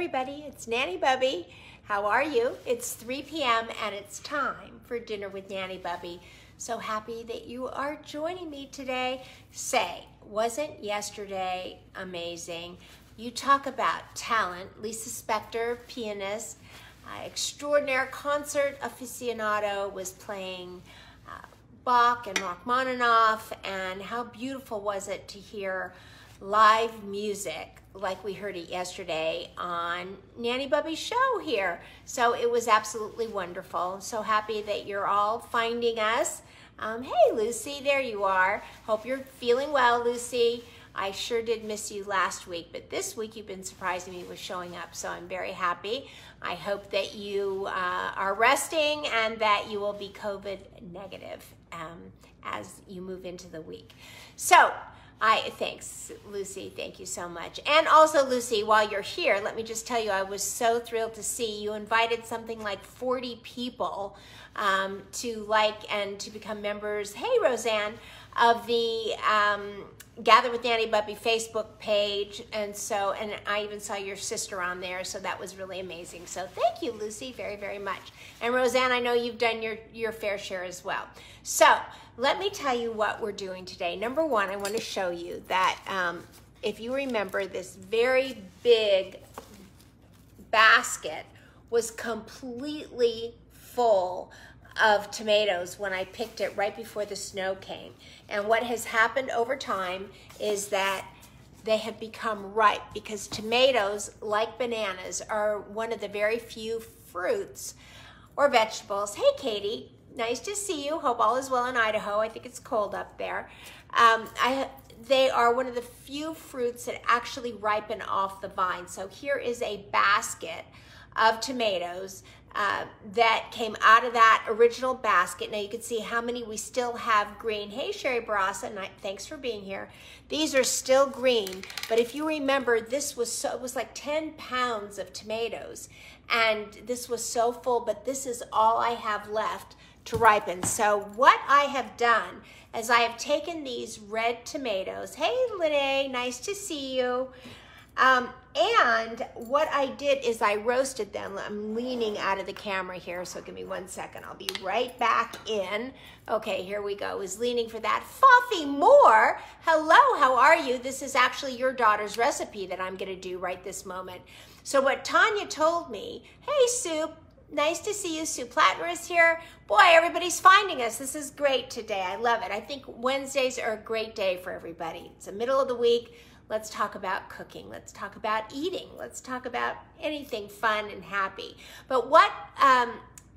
everybody, it's Nanny Bubby. How are you? It's 3 p.m. and it's time for dinner with Nanny Bubby. So happy that you are joining me today. Say, wasn't yesterday amazing? You talk about talent. Lisa Spector, pianist, extraordinary concert aficionado, was playing Bach and Rachmaninoff, and how beautiful was it to hear live music like we heard it yesterday on Nanny Bubby's show here. So it was absolutely wonderful. So happy that you're all finding us. Hey Lucy, there you are. Hope you're feeling well, Lucy. I sure did miss you last week, but this week you've been surprising me with showing up, so I'm very happy. I hope that you are resting and that you will be COVID negative as you move into the week. So, thanks, Lucy. Thank you so much. And also, Lucy, while you're here, let me just tell you, I was so thrilled to see you invited something like 40 people to like and to become members. Hey, Roseanne, of the Gather with Nanny Bubby Facebook page. And I even saw your sister on there. So that was really amazing. So thank you, Lucy, very, very much. And Roseanne, I know you've done your fair share as well. So let me tell you what we're doing today. Number one, I want to show you that if you remember, this very big basket was completely full of tomatoes when I picked it right before the snow came. And what has happened over time is that they have become ripe, because tomatoes, like bananas, are one of the very few fruits or vegetables. Hey, Katie. Nice to see you. Hope all is well in Idaho. I think it's cold up there. They are one of the few fruits that actually ripen off the vine. So here is a basket of tomatoes that came out of that original basket. Now you can see how many we still have green. Hey, Sherry Barasa, thanks for being here. These are still green, but if you remember, it was like 10 pounds of tomatoes, and this was so full, but this is all I have left to ripen. So what I have done is I have taken these red tomatoes. Hey, Lene, nice to see you. And what I did is I roasted them. I'm leaning out of the camera here, so give me 1 second. I'll be right back in. Okay, here we go. I was leaning for that. Foffy Moore, hello, how are you? This is actually your daughter's recipe that I'm gonna do right this moment. So what Tanya told me, hey, Sue, nice to see you. Sue Plattner is here. Boy, everybody's finding us. This is great today. I love it. I think Wednesdays are a great day for everybody. It's the middle of the week. Let's talk about cooking. Let's talk about eating. Let's talk about anything fun and happy. But what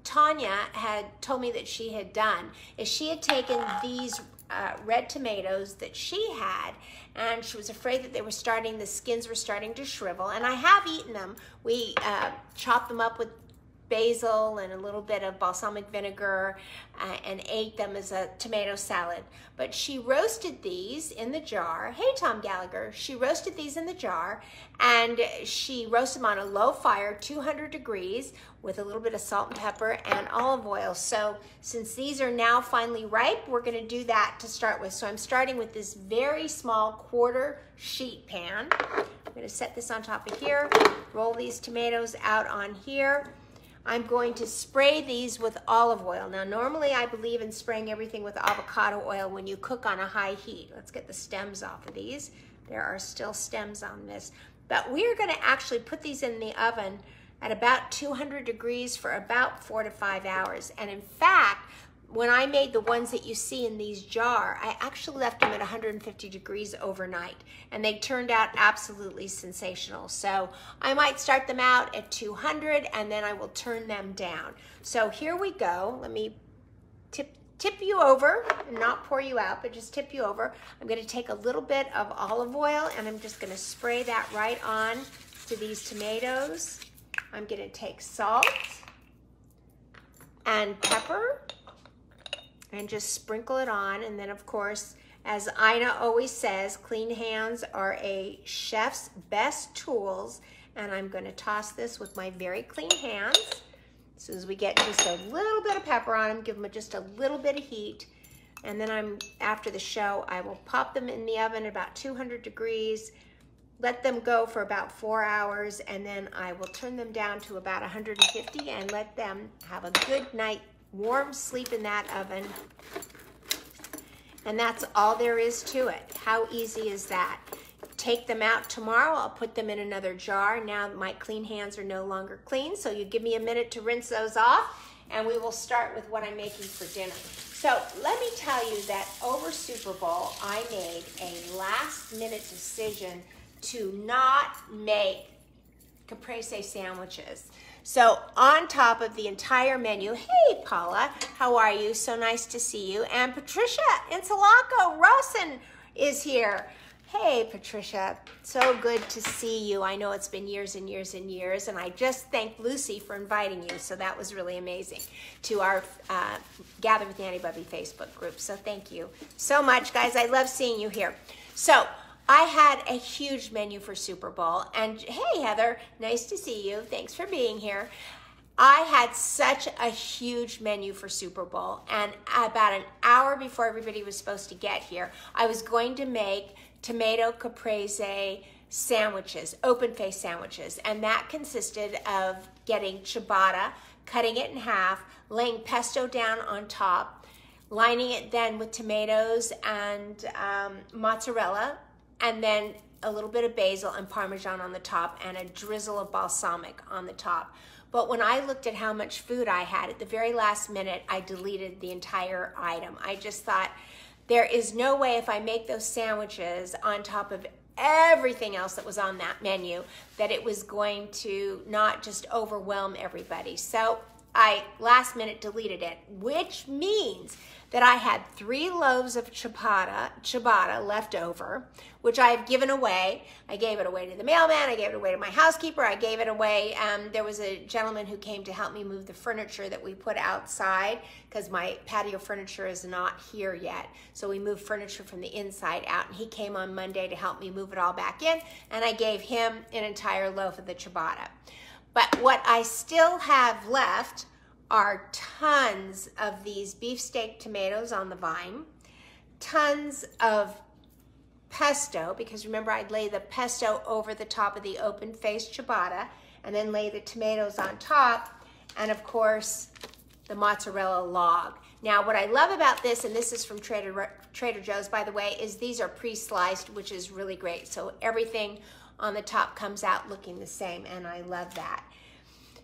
Tanya had told me that she had done is she had taken these red tomatoes that she had, and she was afraid that the skins were starting to shrivel. And I have eaten them. We chopped them up with basil and a little bit of balsamic vinegar and ate them as a tomato salad. But she roasted these in the jar. Hey, Tom Gallagher. She roasted these in the jar, and she roasted them on a low fire, 200 degrees, with a little bit of salt and pepper and olive oil. So since these are now finally ripe, we're going to do that to start with. So I'm starting with this very small quarter sheet pan. I'm going to set this on top of here, roll these tomatoes out on here. I'm going to spray these with olive oil. Now, normally I believe in spraying everything with avocado oil when you cook on a high heat. Let's get the stems off of these. There are still stems on this. But we're going to actually put these in the oven at about 200 degrees for about 4 to 5 hours. And in fact, when I made the ones that you see in these jar, I actually left them at 150 degrees overnight, and they turned out absolutely sensational. So I might start them out at 200, and then I will turn them down. So here we go. Let me tip you over, and not pour you out, but just tip you over. I'm going to take a little bit of olive oil, and I'm just going to spray that right on to these tomatoes. I'm going to take salt and pepper and just sprinkle it on. And then, of course, as Ina always says, clean hands are a chef's best tools. And I'm going to toss this with my very clean hands. As soon as we get just a little bit of pepper on them, give them just a little bit of heat. And then after the show, I will pop them in the oven at about 200 degrees let them go for about 4 hours, and then I will turn them down to about 150 and let them have a good night, warm sleep in that oven. And that's all there is to it. How easy is that? Take them out tomorrow. I'll put them in another jar. Now my clean hands are no longer clean, so you give me a minute to rinse those off, and we will start with what I'm making for dinner. So let me tell you that over Super Bowl, I made a last-minute decision to not make caprese sandwiches. So on top of the entire menu, hey Paula, how are you? So nice to see you. And Patricia in Sulaco, Rosen is here. Hey Patricia, so good to see you. I know it's been years and years and years, and I just thanked Lucy for inviting you, so that was really amazing, to our Gather with Nanny Bubby Facebook group. So thank you so much, guys. I love seeing you here. So I had a huge menu for Super Bowl, and hey Heather, nice to see you. Thanks for being here. I had such a huge menu for Super Bowl, and about an hour before everybody was supposed to get here, I was going to make tomato caprese sandwiches, open-faced sandwiches, and that consisted of getting ciabatta, cutting it in half, laying pesto down on top, lining it then with tomatoes and mozzarella, and then a little bit of basil and Parmesan on the top, and a drizzle of balsamic on the top. But when I looked at how much food I had, at the very last minute, I deleted the entire item. I just thought, there is no way if I make those sandwiches on top of everything else that was on that menu that it was going to not just overwhelm everybody. So I last minute deleted it, which means that I had 3 loaves of ciabatta left over, which I have given away. I gave it away to the mailman, I gave it away to my housekeeper, I gave it away. There was a gentleman who came to help me move the furniture that we put outside because my patio furniture is not here yet. So we moved furniture from the inside out, and he came on Monday to help me move it all back in, and I gave him an entire loaf of the ciabatta. But what I still have left are tons of these beefsteak tomatoes on the vine, tons of pesto, because remember I'd lay the pesto over the top of the open-faced ciabatta and then lay the tomatoes on top, and of course the mozzarella log. Now what I love about this, and this is from Trader Joe's by the way, is these are pre-sliced, which is really great. So everything on the top comes out looking the same, and I love that.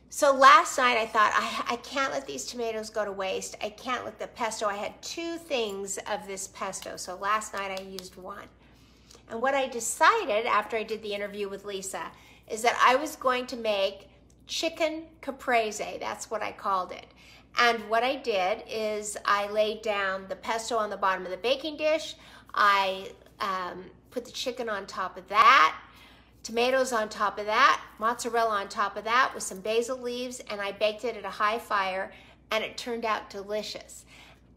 So last night I thought, I can't let these tomatoes go to waste. I can't let the pesto, I had 2 things of this pesto. So last night I used 1. And what I decided after I did the interview with Lisa is that I was going to make chicken caprese. That's what I called it. And what I did is I laid down the pesto on the bottom of the baking dish. I put the chicken on top of that, tomatoes on top of that, mozzarella on top of that with some basil leaves, and I baked it at a high fire, and it turned out delicious.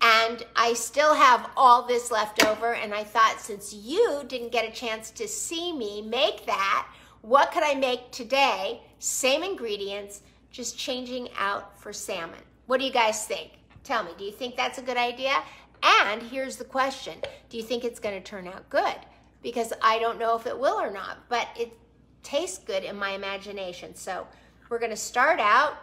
And I still have all this left over, and I thought, since you didn't get a chance to see me make that, what could I make today? Same ingredients, just changing out for salmon. What do you guys think? Tell me, do you think that's a good idea? And here's the question, do you think it's gonna turn out good? Because I don't know if it will or not, but it tastes good in my imagination. So we're gonna start out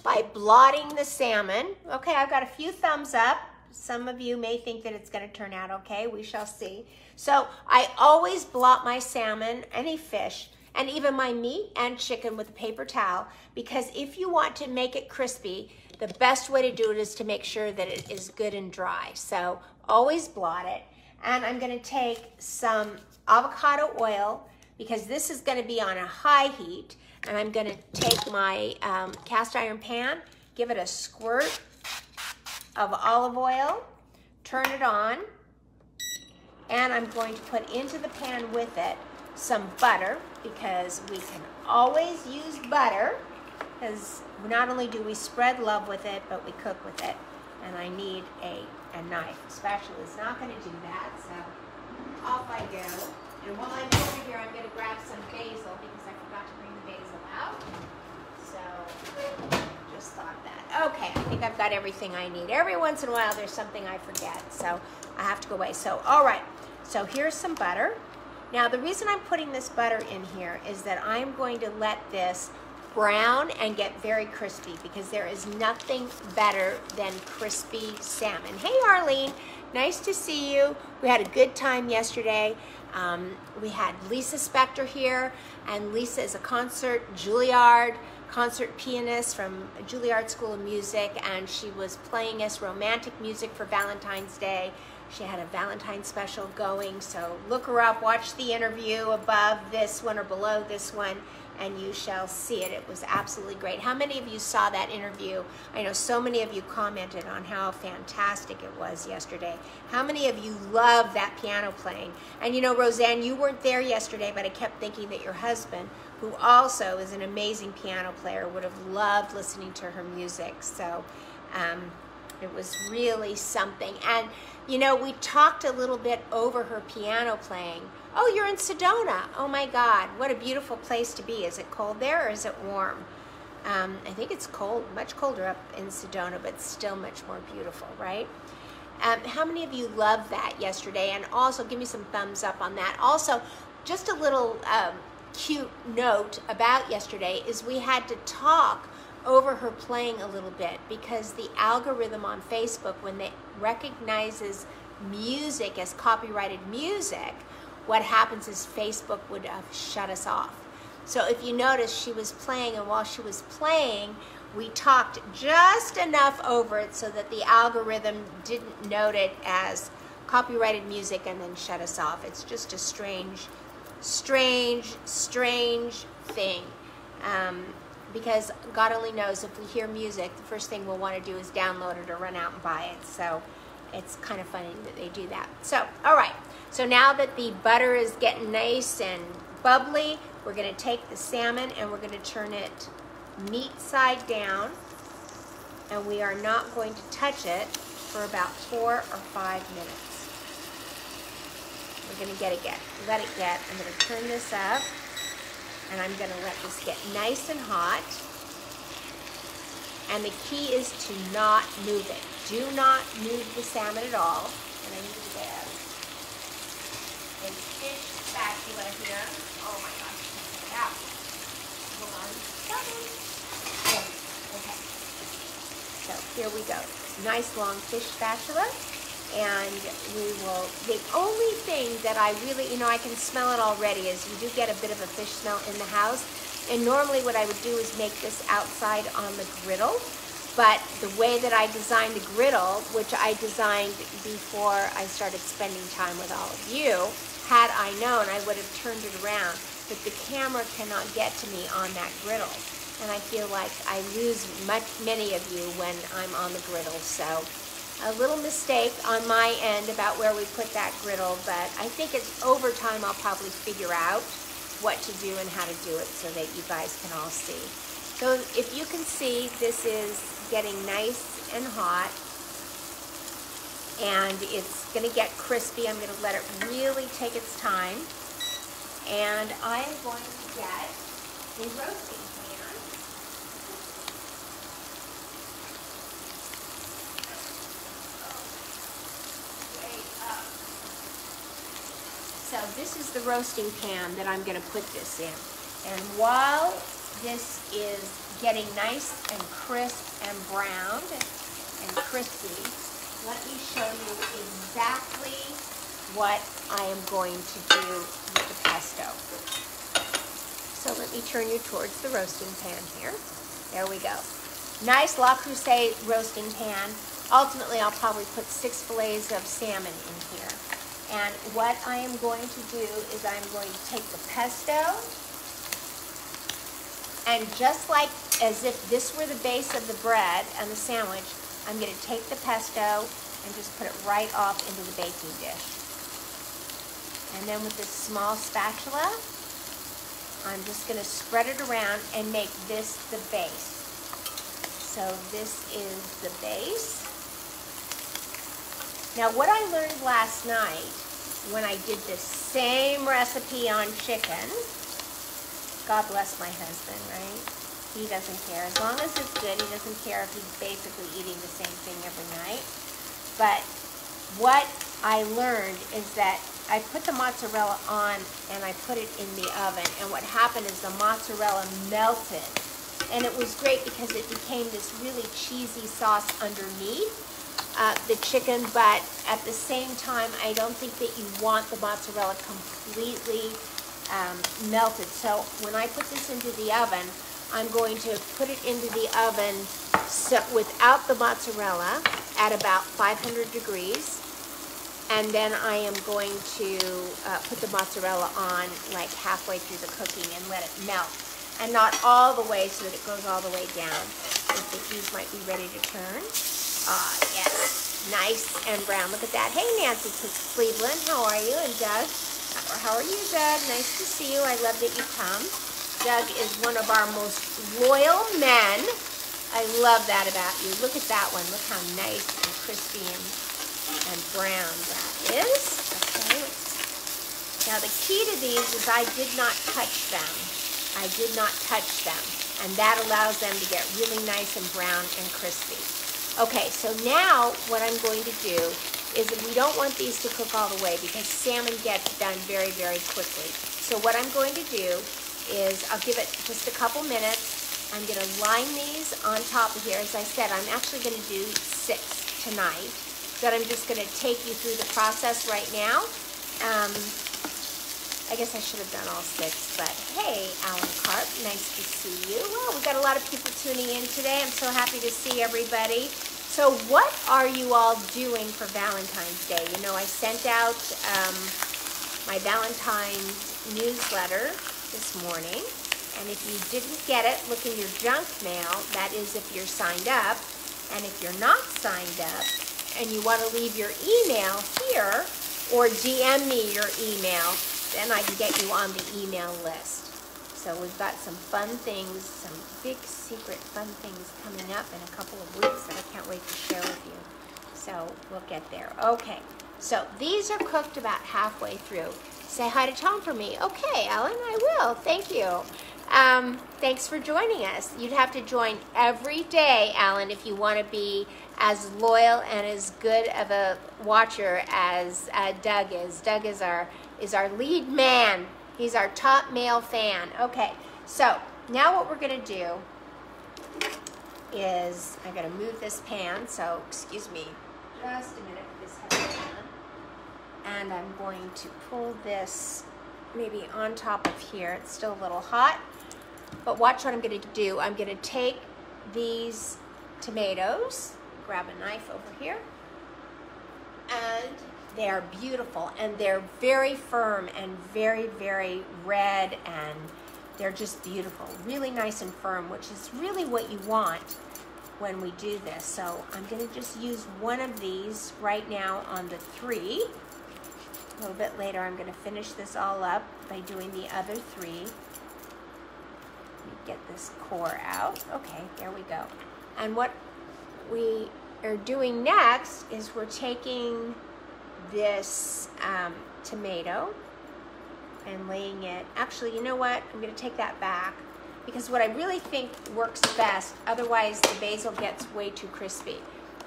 by blotting the salmon. Okay, I've got a few thumbs up. Some of you may think that it's gonna turn out okay, we shall see. So I always blot my salmon, any fish, and even my meat and chicken with a paper towel, because if you want to make it crispy, the best way to do it is to make sure that it is good and dry. So always blot it. And I'm gonna take some avocado oil, because this is gonna be on a high heat, and I'm gonna take my cast iron pan, give it a squirt of olive oil, turn it on, and I'm going to put into the pan with it some butter, because we can always use butter, because not only do we spread love with it, but we cook with it. And I need a knife. A spatula is not going to do that, so off I go. And while I'm over here, I'm going to grab some basil, because I forgot to bring the basil out. So just thought that. Okay, I think I've got everything I need. Every once in a while, there's something I forget, so I have to go away. So, all right, so here's some butter. Now the reason I'm putting this butter in here is that I'm going to let this brown and get very crispy, because there is nothing better than crispy salmon. Hey Arlene, nice to see you. We had a good time yesterday. We had Lisa Spector here, and Lisa is a Juilliard concert pianist from Juilliard School of Music, and she was playing us romantic music for Valentine's Day. She had a Valentine special going, so look her up, watch the interview above this one or below this one, and you shall see it. It was absolutely great. How many of you saw that interview? I know so many of you commented on how fantastic it was yesterday. How many of you love that piano playing? And you know, Roseanne, you weren't there yesterday, but I kept thinking that your husband, who also is an amazing piano player, would have loved listening to her music. So it was really something. And you know, we talked a little bit over her piano playing. Oh, you're in Sedona. Oh my God, what a beautiful place to be. Is it cold there or is it warm? I think it's cold, much colder up in Sedona, but still much more beautiful, right? How many of you loved that yesterday? And also give me some thumbs up on that. Also, just a little cute note about yesterday is we had to talk over her playing a little bit, because the algorithm on Facebook, when it recognizes music as copyrighted music, what happens is Facebook would shut us off. So if you notice, she was playing, and while she was playing, we talked just enough over it so that the algorithm didn't note it as copyrighted music and then shut us off. It's just a strange thing. Because God only knows, if we hear music, the first thing we'll want to do is download it or run out and buy it. So it's kind of funny that they do that. So, all right. So now that the butter is getting nice and bubbly, we're going to take the salmon and we're going to turn it meat side down. And we are not going to touch it for about 4 or 5 minutes. We're going to let it get. I'm going to turn this up. And I'm going to let this get nice and hot. And the key is to not move it. Do not move the salmon at all. And I need to get a fish spatula here. Oh my gosh, check it out. Hold on. Okay. So here we go. Nice long fish spatula. And the only thing that I really, you know, I can smell it already, is you do get a bit of a fish smell in the house. And normally what I would do is make this outside on the griddle. But the way that I designed the griddle, which I designed before I started spending time with all of you, had I known, I would have turned it around. But the camera cannot get to me on that griddle. And I feel like I lose many of you when I'm on the griddle. So a little mistake on my end about where we put that griddle, but I think it's over time I'll probably figure out what to do and how to do it so that you guys can all see. So if you can see, this is getting nice and hot, and it's going to get crispy. I'm going to let it really take its time, and I am going to get a roasting pan. So this is the roasting pan that I'm going to put this in. And while this is getting nice and crisp and browned and crispy, let me show you exactly what I am going to do with the pesto. So let me turn you towards the roasting pan here. There we go. Nice Le Creuset roasting pan. Ultimately, I'll probably put 6 fillets of salmon in here. And what I am going to do is I'm going to take the pesto, and just like as if this were the base of the bread and the sandwich, I'm going to take the pesto and just put it right off into the baking dish. And then with this small spatula, I'm just going to spread it around and make this the base. So this is the base. Now, what I learned last night when I did this same recipe on chicken, God bless my husband, right? He doesn't care. As long as it's good, he doesn't care if he's basically eating the same thing every night. But what I learned is that I put the mozzarella on and I put it in the oven, and what happened is the mozzarella melted, and it was great because it became this really cheesy sauce underneath the chicken, but at the same time, I don't think that you want the mozzarella completely melted. So when I put this into the oven, I'm going to put it into the oven without the mozzarella at about 500 degrees. And then I am going to put the mozzarella on like halfway through the cooking and let it melt. And not all the way so that it goes all the way down. I think these might be ready to turn. Ah, yes, nice and brown. Look at that. Hey, Nancy Cleveland, how are you? And Doug, or how are you, Doug? Nice to see you. I love that you come. Doug is one of our most loyal men. I love that about you. Look at that one. Look how nice and crispy and brown that is. Okay. Now the key to these is I did not touch them. I did not touch them. And that allows them to get really nice and brown and crispy. Okay, so now what I'm going to do is that we don't want these to cook all the way because salmon gets done very, very quickly. So what I'm going to do is I'll give it just a couple minutes. I'm going to line these on top of here. As I said, I'm actually going to do 6 tonight. But I'm just going to take you through the process right now. I guess I should have done all 6, but hey, Alan Carp, nice to see you. Well, we've got a lot of people tuning in today. I'm so happy to see everybody. So what are you all doing for Valentine's Day? You know, I sent out my Valentine's newsletter this morning, and if you didn't get it, look in your junk mail. That is if you're signed up, and if you're not signed up, and you want to leave your email here, or DM me your email, then I can get you on the email list. So we've got some fun things, some big secret fun things coming up in a couple of weeks that I can't wait to share with you. So we'll get there. Okay, so these are cooked about halfway through. Say hi to Tom for me. Okay, Ellen, I will. Thank you. Thanks for joining us. You'd have to join every day, Alan, if you want to be as loyal and as good of a watcher as Doug is. Doug is our lead man. He's our top male fan. Okay, so now what we're going to do is I'm going to move this pan. So excuse me just a minute with this heavy pan. And I'm going to pull this maybe on top of here. It's still a little hot. But watch what I'm going to do. I'm going to take these tomatoes, grab a knife over here, and they are beautiful, and they're very firm and very, very red, and they're just beautiful. Really nice and firm, which is really what you want when we do this. So I'm going to just use one of these right now on the 3. A little bit later, I'm going to finish this all up by doing the other 3. Let me get this core out. Okay, there we go. And what we are doing next is we're taking this tomato and laying it. Actually, you know what? I'm going to take that back because what I really think works best, otherwise the basil gets way too crispy,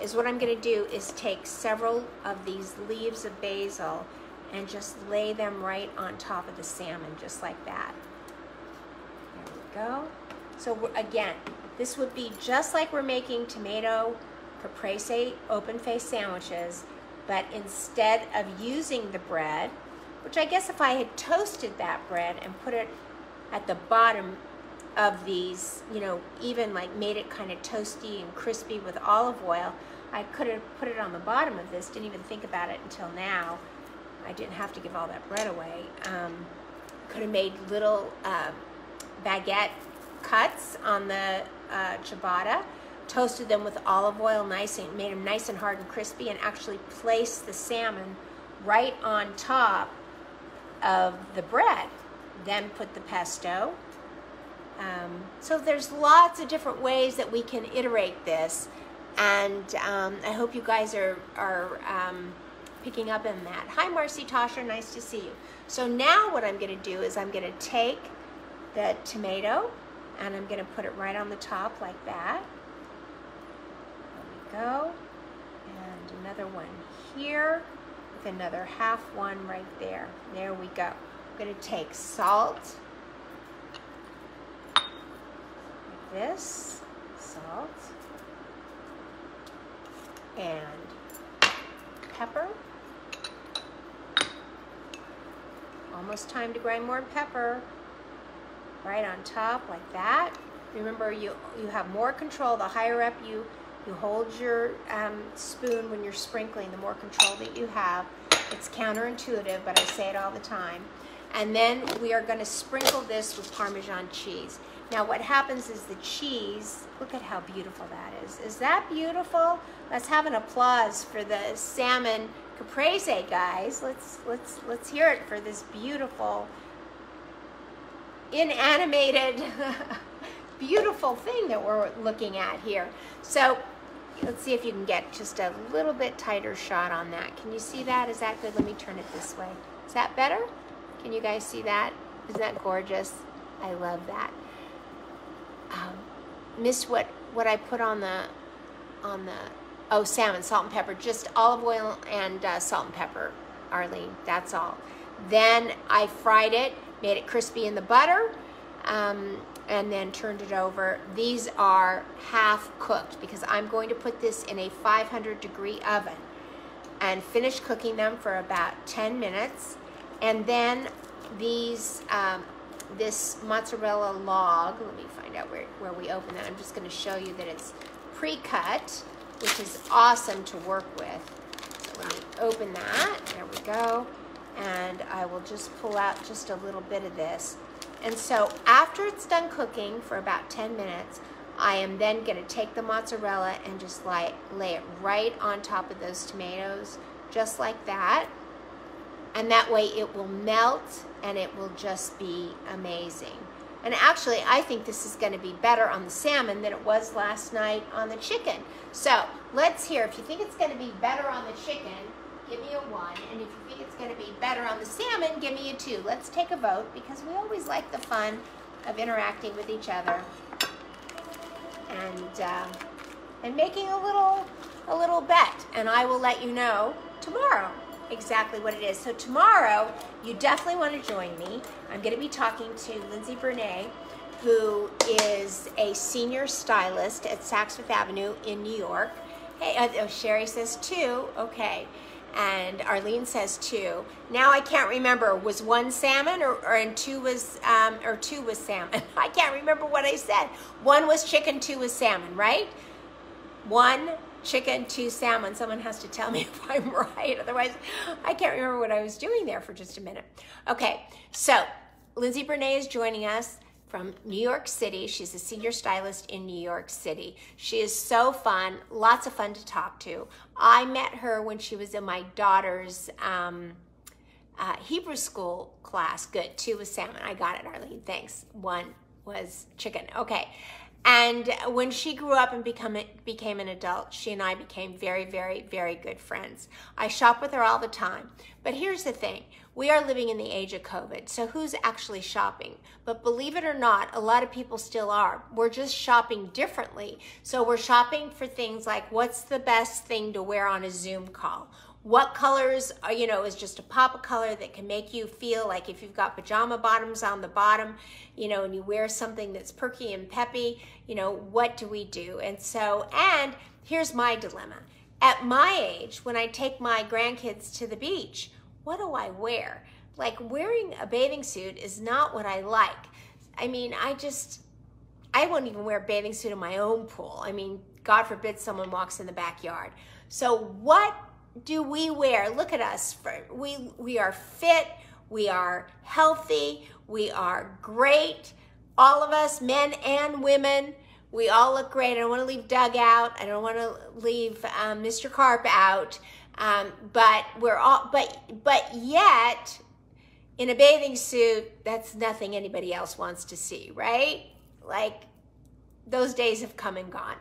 is what I'm going to do is take several of these leaves of basil and just lay them right on top of the salmon, just like that. There we go. So again, this would be just like we're making tomato caprese open-faced sandwiches, but instead of using the bread, which I guess if I had toasted that bread and put it at the bottom of these, you know, even like made it kind of toasty and crispy with olive oil, I could have put it on the bottom of this, didn't even think about it until now. I didn't have to give all that bread away. Could have made little baguette cuts on the ciabatta, toasted them with olive oil, made them nice and hard and crispy, and actually placed the salmon right on top of the bread. Then put the pesto. So there's lots of different ways that we can iterate this, and I hope you guys are picking up in that. Hi, Marcy Tosher, nice to see you. So now what I'm going to do is I'm going to take the tomato and I'm going to put it right on the top like that. There we go. And another one here with another half one right there. There we go. I'm going to take salt, like this, salt, and pepper. Almost time to grind more pepper. Right on top, like that. Remember, you have more control. The higher up you hold your spoon when you're sprinkling, the more control that you have. It's counterintuitive, but I say it all the time. And then we are going to sprinkle this with Parmesan cheese. Now what happens is the cheese, look at how beautiful that is. Is that beautiful? Let's have an applause for the Salmon Caprese, guys. Let's hear it for this beautiful, inanimated, beautiful thing that we're looking at here. So let's see if you can get just a little bit tighter shot on that. Can you see that? Is that good? Let me turn it this way. Is that better? Can you guys see that? Isn't that gorgeous? I love that. Missed what I put on the oh, salmon, salt and pepper, just olive oil and salt and pepper, Arlene, that's all. Then I fried it, made it crispy in the butter, and then turned it over. These are half cooked because I'm going to put this in a 500-degree oven and finish cooking them for about 10 minutes. And then these, this mozzarella log, let me find out where we open that. I'm just going to show you that it's pre-cut, which is awesome to work with. So let me open that. There we go. And I will just pull out just a little bit of this. And so after it's done cooking for about 10 minutes, I am then going to take the mozzarella and just lay it right on top of those tomatoes, just like that. And that way it will melt and it will just be amazing. And actually, I think this is going to be better on the salmon than it was last night on the chicken. So let's hear, if you think it's going to be better on the chicken, give me a 1. And if you think it's going to be better on the salmon, give me a 2. Let's take a vote because we always like the fun of interacting with each other and making a little bet. And I will let you know tomorrow exactly what it is. So tomorrow, you definitely want to join me. I'm going to be talking to Lindsay Bernay, who is a senior stylist at Saks Fifth Avenue in New York. Hey, oh, Sherry says 2. Okay. And Arlene says 2. Now I can't remember, was 1 salmon and 2 was salmon? I can't remember what I said. 1 was chicken, 2 was salmon, right? 1 chicken, 2 salmon. Someone has to tell me if I'm right. Otherwise, I can't remember what I was doing there for just a minute. Okay, so Lindsay Bernay is joining us from New York City. She's a senior stylist in New York City. She is so fun, lots of fun to talk to. I met her when she was in my daughter's Hebrew school class. Good, 2 was salmon. I got it, Arlene, thanks. 1 was chicken, okay. And when she grew up and became an adult, she and I became very, very, very good friends. I shop with her all the time. But here's the thing. We are living in the age of COVID, so who's actually shopping? But believe it or not, a lot of people still are. We're just shopping differently. So we're shopping for things like, what's the best thing to wear on a Zoom call? What colors, is just a pop of color that can make you feel like if you've got pajama bottoms on the bottom, and you wear something that's perky and peppy, what do we do? And here's my dilemma. At my age, when I take my grandkids to the beach, what do I wear? Like, wearing a bathing suit is not what I like. I mean, I won't even wear a bathing suit in my own pool. I mean, God forbid someone walks in the backyard. So what do we wear? Look at us. We are fit. We are healthy. We are great. All of us, men and women, we all look great. I don't want to leave Doug out. I don't want to leave Mr. Carp out. But we're all. But yet, in a bathing suit, that's nothing anybody else wants to see, right? Like, those days have come and gone.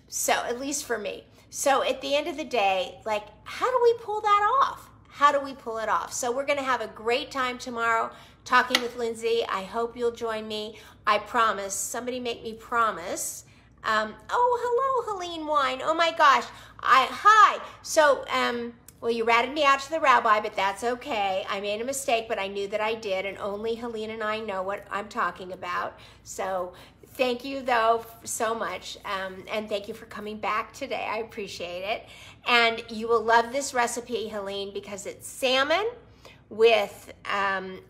So, at least for me. So at the end of the day, like, how do we pull that off? How do we pull it off? So we're going to have a great time tomorrow talking with Lindsay. I hope you'll join me. I promise. Somebody make me promise. Oh, hello, Helene Wine. Oh my gosh. Hi. So Well, you ratted me out to the rabbi, but that's okay. I made a mistake, but I knew that I did, and only Helene and I know what I'm talking about. So thank you, though, so much, and thank you for coming back today. I appreciate it. And you will love this recipe, Helene, because it's salmon with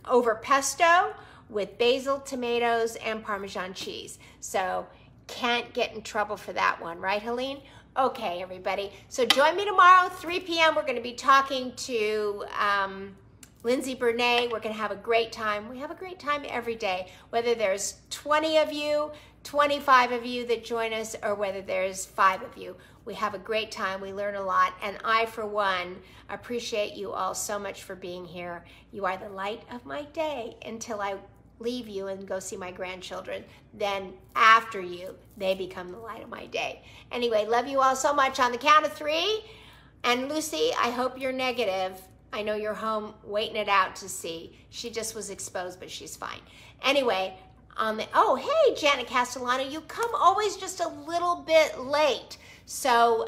over pesto with basil, tomatoes, and Parmesan cheese. So can't get in trouble for that one, right, Helene? Okay, everybody. So join me tomorrow, 3 p.m. We're going to be talking to Lindsay Bernay. We're going to have a great time. We have a great time every day, whether there's 20 of you, 25 of you that join us, or whether there's 5 of you. We have a great time. We learn a lot. And I, for one, appreciate you all so much for being here. You are the light of my day until I leave you and go see my grandchildren. Then after you, they become the light of my day. Anyway, love you all so much. On the count of 3. And Lucy, I hope you're negative. I know you're home waiting it out to see. She just was exposed, but she's fine. Anyway, oh, hey, Janet Castellano, you come always just a little bit late. So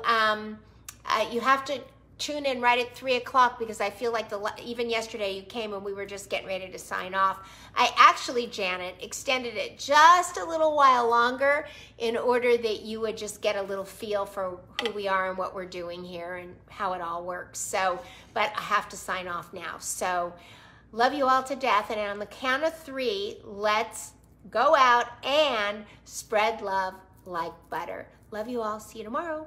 you have to tune in right at 3 o'clock because I feel like even yesterday you came and we were just getting ready to sign off. I actually, Janet, extended it just a little while longer in order that you would just get a little feel for who we are and what we're doing here and how it all works. So, but I have to sign off now. So love you all to death. And on the count of 3, let's go out and spread love like butter. Love you all. See you tomorrow.